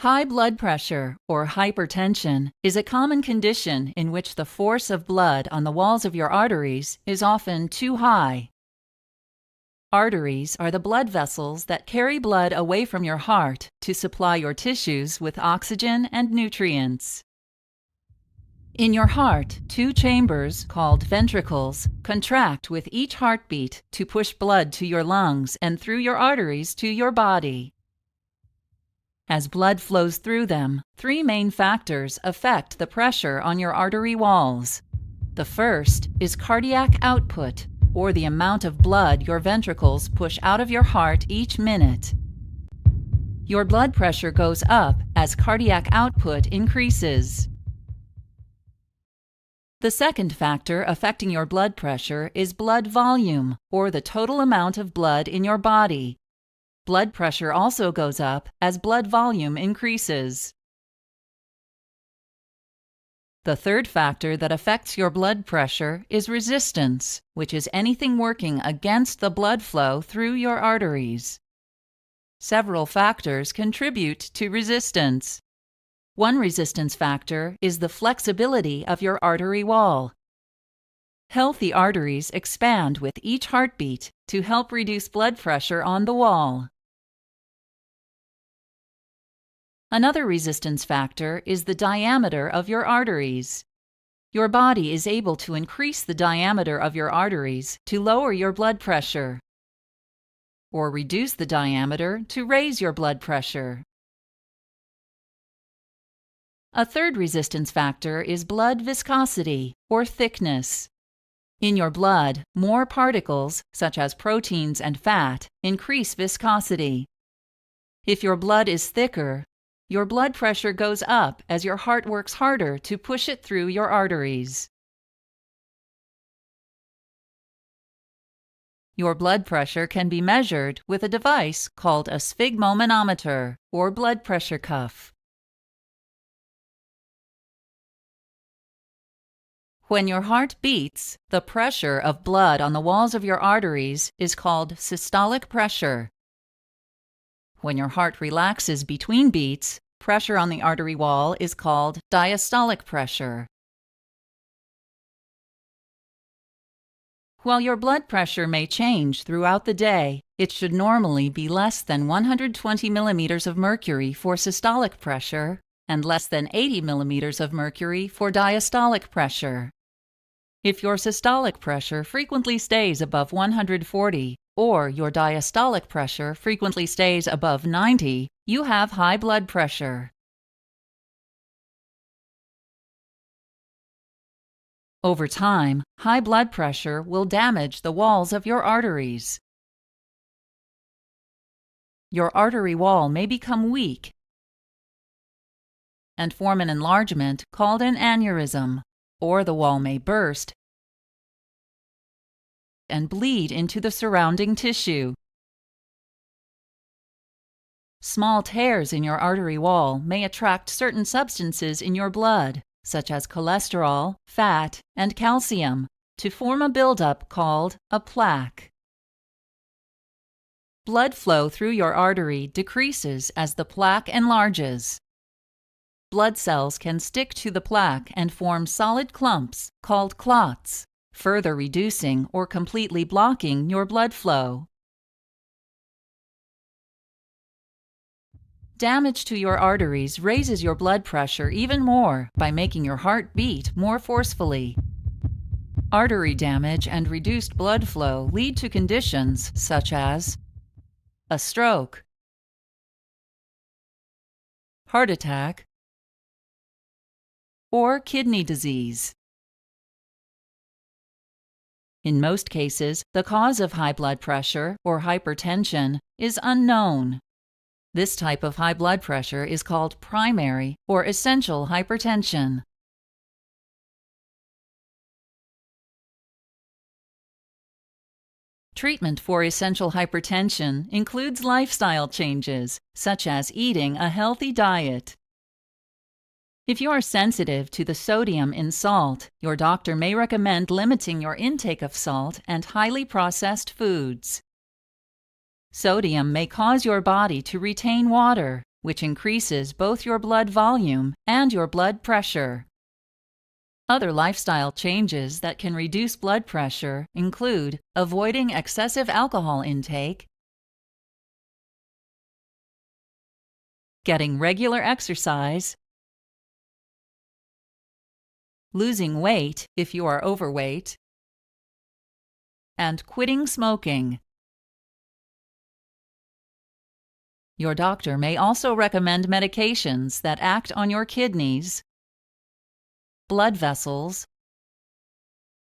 High blood pressure, or hypertension, is a common condition in which the force of blood on the walls of your arteries is often too high. Arteries are the blood vessels that carry blood away from your heart to supply your tissues with oxygen and nutrients. In your heart, two chambers, called ventricles, contract with each heartbeat to push blood to your lungs and through your arteries to your body. As blood flows through them, three main factors affect the pressure on your artery walls. The first is cardiac output, or the amount of blood your ventricles push out of your heart each minute. Your blood pressure goes up as cardiac output increases. The second factor affecting your blood pressure is blood volume, or the total amount of blood in your body. Blood pressure also goes up as blood volume increases. The third factor that affects your blood pressure is resistance, which is anything working against the blood flow through your arteries. Several factors contribute to resistance. One resistance factor is the flexibility of your artery wall. Healthy arteries expand with each heartbeat to help reduce blood pressure on the wall. Another resistance factor is the diameter of your arteries. Your body is able to increase the diameter of your arteries to lower your blood pressure, or reduce the diameter to raise your blood pressure. A third resistance factor is blood viscosity, or thickness. In your blood, more particles, such as proteins and fat, increase viscosity. If your blood is thicker, your blood pressure goes up as your heart works harder to push it through your arteries. Your blood pressure can be measured with a device called a sphygmomanometer, or blood pressure cuff. When your heart beats, the pressure of blood on the walls of your arteries is called systolic pressure. When your heart relaxes between beats, pressure on the artery wall is called diastolic pressure. While your blood pressure may change throughout the day, it should normally be less than 120 millimeters of mercury for systolic pressure and less than 80 millimeters of mercury for diastolic pressure. If your systolic pressure frequently stays above 140, or your diastolic pressure frequently stays above 90, you have high blood pressure. Over time, high blood pressure will damage the walls of your arteries. Your artery wall may become weak and form an enlargement called an aneurysm, or the wall may burst and bleed into the surrounding tissue. Small tears in your artery wall may attract certain substances in your blood, such as cholesterol, fat, and calcium, to form a buildup called a plaque. Blood flow through your artery decreases as the plaque enlarges. Blood cells can stick to the plaque and form solid clumps called clots, further reducing or completely blocking your blood flow. Damage to your arteries raises your blood pressure even more by making your heart beat more forcefully. Artery damage and reduced blood flow lead to conditions such as a stroke, heart attack, or kidney disease. In most cases, the cause of high blood pressure, or hypertension, is unknown. This type of high blood pressure is called primary or essential hypertension. Treatment for essential hypertension includes lifestyle changes, such as eating a healthy diet. If you are sensitive to the sodium in salt, your doctor may recommend limiting your intake of salt and highly processed foods. Sodium may cause your body to retain water, which increases both your blood volume and your blood pressure. Other lifestyle changes that can reduce blood pressure include avoiding excessive alcohol intake, getting regular exercise, losing weight if you are overweight, and quitting smoking. Your doctor may also recommend medications that act on your kidneys, blood vessels,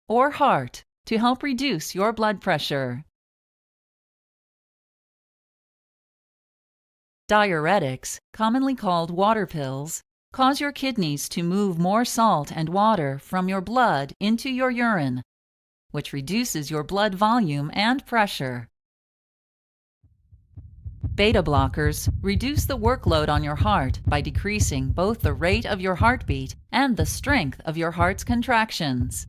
or heart to help reduce your blood pressure. Diuretics, commonly called water pills, cause your kidneys to move more salt and water from your blood into your urine, which reduces your blood volume and pressure. Beta blockers reduce the workload on your heart by decreasing both the rate of your heartbeat and the strength of your heart's contractions.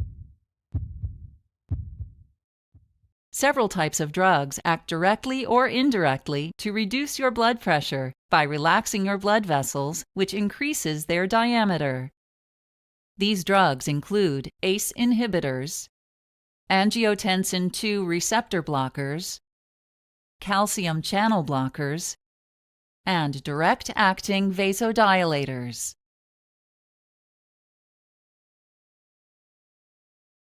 Several types of drugs act directly or indirectly to reduce your blood pressure by relaxing your blood vessels, which increases their diameter. These drugs include ACE inhibitors, angiotensin II receptor blockers, calcium channel blockers, and direct-acting vasodilators.